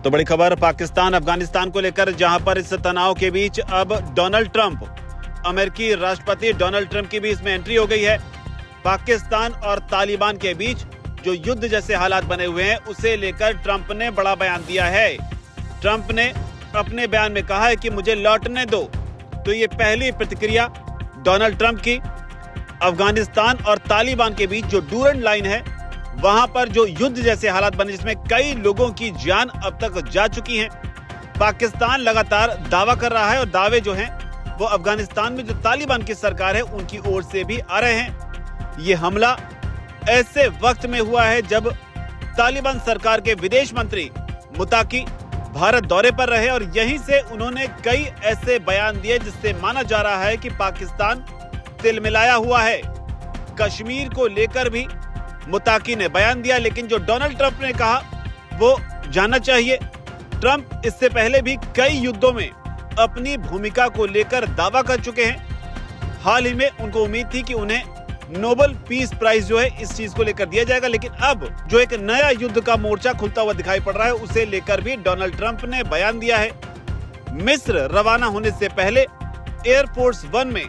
तो बड़ी खबर पाकिस्तान अफगानिस्तान को लेकर, जहां पर इस तनाव के बीच अब डोनाल्ड ट्रंप, अमेरिकी राष्ट्रपति डोनाल्ड ट्रंप की भी इसमें एंट्री हो गई है। पाकिस्तान और तालिबान के बीच जो युद्ध जैसे हालात बने हुए हैं, उसे लेकर ट्रंप ने बड़ा बयान दिया है। ट्रंप ने अपने बयान में कहा है कि मुझे लौटने दो। तो ये पहली प्रतिक्रिया डोनाल्ड ट्रंप की अफगानिस्तान और तालिबान के बीच जो डूरन लाइन है, वहां पर जो युद्ध जैसे हालात बने, जिसमें कई लोगों की जान अब तक जा चुकी है। पाकिस्तान लगातार दावा कर रहा है और दावे जो हैं वो अफगानिस्तान में जो तालिबान की सरकार है उनकी ओर से भी आ रहे हैं। ये हमला ऐसे वक्त में हुआ है जब तालिबान सरकार के विदेश मंत्री मुताकी भारत दौरे पर रहे और यहीं से उन्होंने कई ऐसे बयान दिए जिससे माना जा रहा है कि पाकिस्तान तिलमिलाया हुआ है। कश्मीर को लेकर भी मुताकी ने बयान दिया, लेकिन जो डोनाल्ड ट्रंप ने कहा वो जानना चाहिए। ट्रंप इससे पहले भी कई युद्धों में अपनी भूमिका को लेकर दावा कर चुके हैं। हाल ही में उनको उम्मीद थी कि उन्हें नोबेल पीस प्राइज जो है इस चीज को लेकर दिया जाएगा, लेकिन अब जो एक नया युद्ध का मोर्चा खुलता हुआ दिखाई पड़ रहा है, उसे लेकर भी डोनाल्ड ट्रंप ने बयान दिया है। मिस्र रवाना होने से पहले एयरफोर्स वन में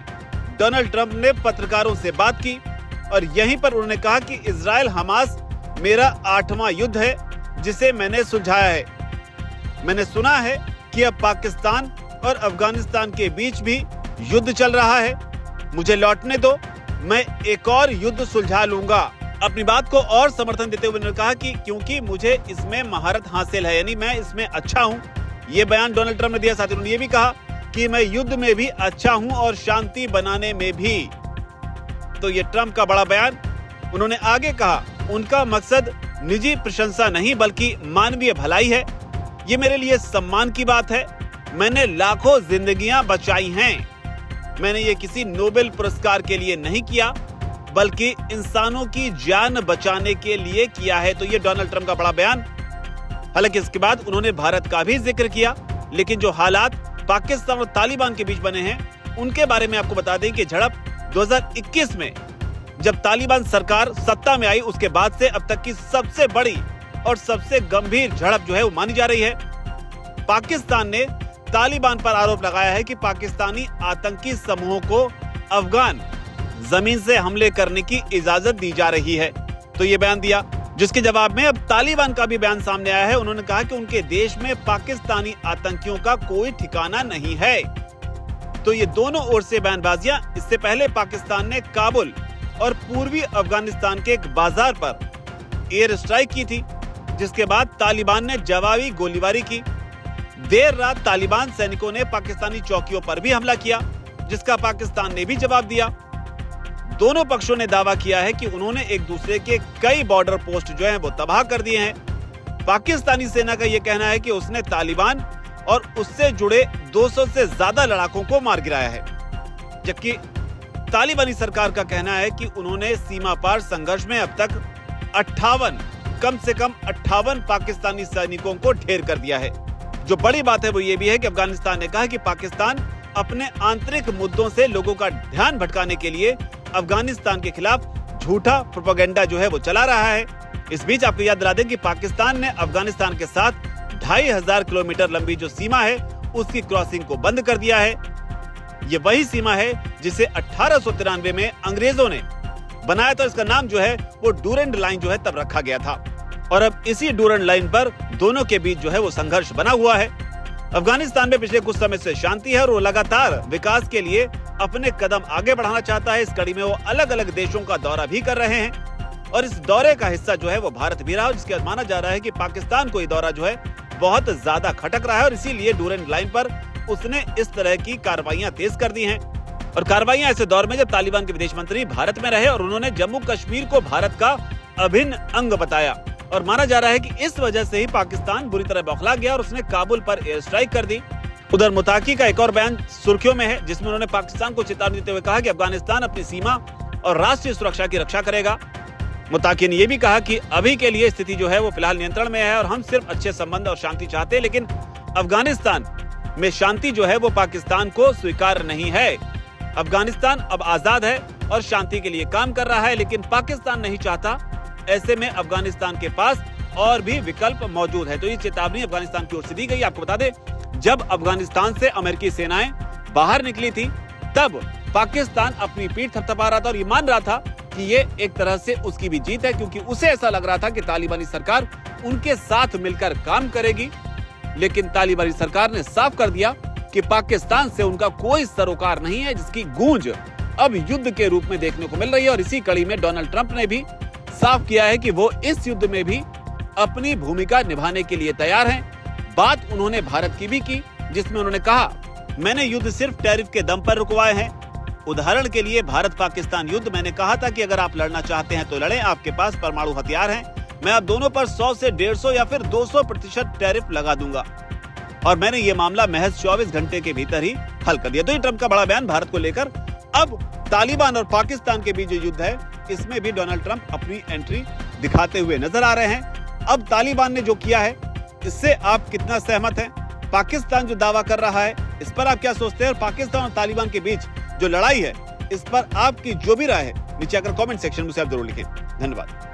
डोनाल्ड ट्रंप ने पत्रकारों से बात की और यहीं पर उन्होंने कहा कि इजराइल हमास मेरा 8वां युद्ध है जिसे मैंने सुलझाया है। मैंने सुना है कि अब पाकिस्तान और अफगानिस्तान के बीच भी युद्ध चल रहा है। मुझे लौटने दो, मैं एक और युद्ध सुलझा लूंगा। अपनी बात को और समर्थन देते हुए उन्होंने कहा कि क्योंकि मुझे इसमें महारत हासिल है, यानी मैं इसमें अच्छा हूं। ये बयान डोनाल्ड ट्रंप ने दिया। साथ ही उन्होंने ये भी कहा कि मैं युद्ध में भी अच्छा हूं और शांति बनाने में भी। तो ये ट्रंप का बड़ा बयान। उन्होंने आगे कहा, उनका मकसद निजी प्रशंसा नहीं बल्कि मानवीय भलाई है। ये मेरे लिए सम्मान की बात है। मैंने लाखों जिंदगियां बचाई हैं। मैंने ये किसी नोबेल पुरस्कार के लिए नहीं किया बल्कि इंसानों की जान बचाने के लिए किया है। तो ये डोनाल्ड ट्रंप का बड़ा बयान। हालांकि इसके बाद उन्होंने भारत का भी जिक्र किया, लेकिन जो हालात पाकिस्तान और तालिबान के बीच बने हैं उनके बारे में आपको बता दें कि झड़प 2021 में जब तालिबान सरकार सत्ता में आई, उसके बाद से अब तक की सबसे बड़ी और सबसे गंभीर झड़प जो है वो मानी जा रही है। पाकिस्तान ने तालिबान पर आरोप लगाया है कि पाकिस्तानी आतंकी समूहों को अफगान जमीन से हमले करने की इजाजत दी जा रही है। तो ये बयान दिया, जिसके जवाब में अब तालिबान का भी बयान सामने आया है। उन्होंने कहा कि उनके देश में पाकिस्तानी आतंकियों का कोई ठिकाना नहीं है। तो ये दोनों ओर से बयानबाजियां। इससे पहले पाकिस्तान ने काबुल और पूर्वी अफगानिस्तान के एक बाजार पर एयर स्ट्राइक की थी, जिसके बाद तालिबान ने जवाबी गोलीबारी की। देर रात तालिबान सैनिकों ने पाकिस्तानी चौकियों पर भी हमला किया, जिसका पाकिस्तान ने भी जवाब दिया। दोनों पक्षों ने दावा किया है कि उन्होंने एक दूसरे के कई बॉर्डर पोस्ट जो हैं वो तबाह कर दिए हैं। पाकिस्तानी सेना का यह कहना है कि उसने तालिबान और उससे जुड़े 200 से ज्यादा लड़ाकों को मार गिराया है, जबकि तालिबानी सरकार का कहना है कि उन्होंने सीमा पार संघर्ष में अब तक 58 कम से कम 58 पाकिस्तानी सैनिकों को ढेर कर दिया है। जो बड़ी बात है वो ये भी है कि अफगानिस्तान ने कहा कि पाकिस्तान अपने आंतरिक मुद्दों से लोगों का ध्यान भटकाने के लिए अफगानिस्तान के खिलाफ झूठा प्रोपेगेंडा जो है वो चला रहा है। इस बीच आपको याद दिला दें कि पाकिस्तान ने अफगानिस्तान के साथ 2500 किलोमीटर लंबी जो सीमा है उसकी क्रॉसिंग को बंद कर दिया है। ये वही सीमा है जिसे 1893 में अंग्रेजों ने बनाया था। इसका नाम जो है वो डूरन लाइन जो है तब रखा गया था और अब इसी डूरन लाइन पर दोनों के बीच जो है वो संघर्ष बना हुआ है। अफगानिस्तान में पिछले कुछ समय से शांति है और वो लगातार विकास के लिए अपने कदम आगे बढ़ाना चाहता है। इस कड़ी में वो अलग अलग देशों का दौरा भी कर रहे हैं और इस दौरे का हिस्सा जो है वो भारत भी रहा, जिसके बाद माना जा रहा है कि पाकिस्तान को ये दौरा जो है बहुत ज्यादा खटक रहा है और इसीलिए डूरन लाइन पर उसने इस तरह की कार्रवाइयां तेज कर दी हैं। और कार्रवाइयां ऐसे दौर में जब तालिबान के विदेश मंत्री भारत में रहे और उन्होंने जम्मू कश्मीर को भारत का अभिन्न अंग बताया और माना जा रहा है कि इस वजह से ही पाकिस्तान बुरी तरह बौखला गया और उसने काबुल पर एयर स्ट्राइक कर दी। उधर मुताकी का एक और बयान सुर्खियों में है, जिसमें उन्होंने पाकिस्तान को चेतावनी देते हुए कहा कि अफगानिस्तान अपनी सीमा और राष्ट्रीय सुरक्षा की रक्षा करेगा। मुताकी ने यह भी कहा कि अभी के लिए स्थिति जो है वो फिलहाल नियंत्रण में है और हम सिर्फ अच्छे संबंध और शांति चाहते हैं, लेकिन अफगानिस्तान में शांति जो है वो पाकिस्तान को स्वीकार नहीं है। अफगानिस्तान अब आजाद है और शांति के लिए काम कर रहा है, लेकिन पाकिस्तान नहीं चाहता। ऐसे में अफगानिस्तान के पास और भी विकल्प मौजूद है। तो ये चेतावनी अफगानिस्तान की ओर से दी गई। आपको बता दें, जब अफगानिस्तान से अमेरिकी सेनाएं बाहर निकली थी, तब पाकिस्तान अपनी पीठ थपथपा रहा था और ये मान रहा था कि ये एक तरह से उसकी भी जीत है, क्योंकि उसे ऐसा लग रहा था कि तालिबानी सरकार उनके साथ मिलकर काम करेगी। लेकिन तालिबानी सरकार ने साफ कर दिया कि पाकिस्तान से उनका कोई सरोकार नहीं है, जिसकी गूंज अब युद्ध के रूप में देखने को मिल रही है। और इसी कड़ी में डोनाल्ड ट्रंप ने भी साफ किया है कि वो इस युद्ध में भी अपनी भूमिका निभाने के लिए तैयार हैं। बात उन्होंने भारत की भी की, जिसमें उन्होंने कहा, मैंने युद्ध सिर्फ टैरिफ के दम पर रुकवाए हैं। उदाहरण के लिए भारत पाकिस्तान युद्ध, मैंने कहा था कि अगर आप लड़ना चाहते हैं तो लड़ें, आपके पास परमाणु हथियार हैं, मैं आप दोनों पर 100 से 150 या फिर 200% टैरिफ लगा दूंगा। और मैंने ये मामला महज 24 घंटे के भीतर ही हल कर दिया। तो ये ट्रंप का बड़ा बयान भारत को लेकर। अब तालिबान और पाकिस्तान के बीच जो युद्ध है, इसमें भी डोनाल्ड ट्रंप अपनी एंट्री दिखाते हुए नजर आ रहे हैं। अब तालिबान ने जो किया है, इससे आप कितना सहमत हैं? पाकिस्तान जो दावा कर रहा है, इस पर आप क्या सोचते हैं? और पाकिस्तान और तालिबान के बीच जो लड़ाई है, इस पर आपकी जो भी राय है, नीचे आकर कमेंट सेक्शन में आप जरूर लिखें। धन्यवाद।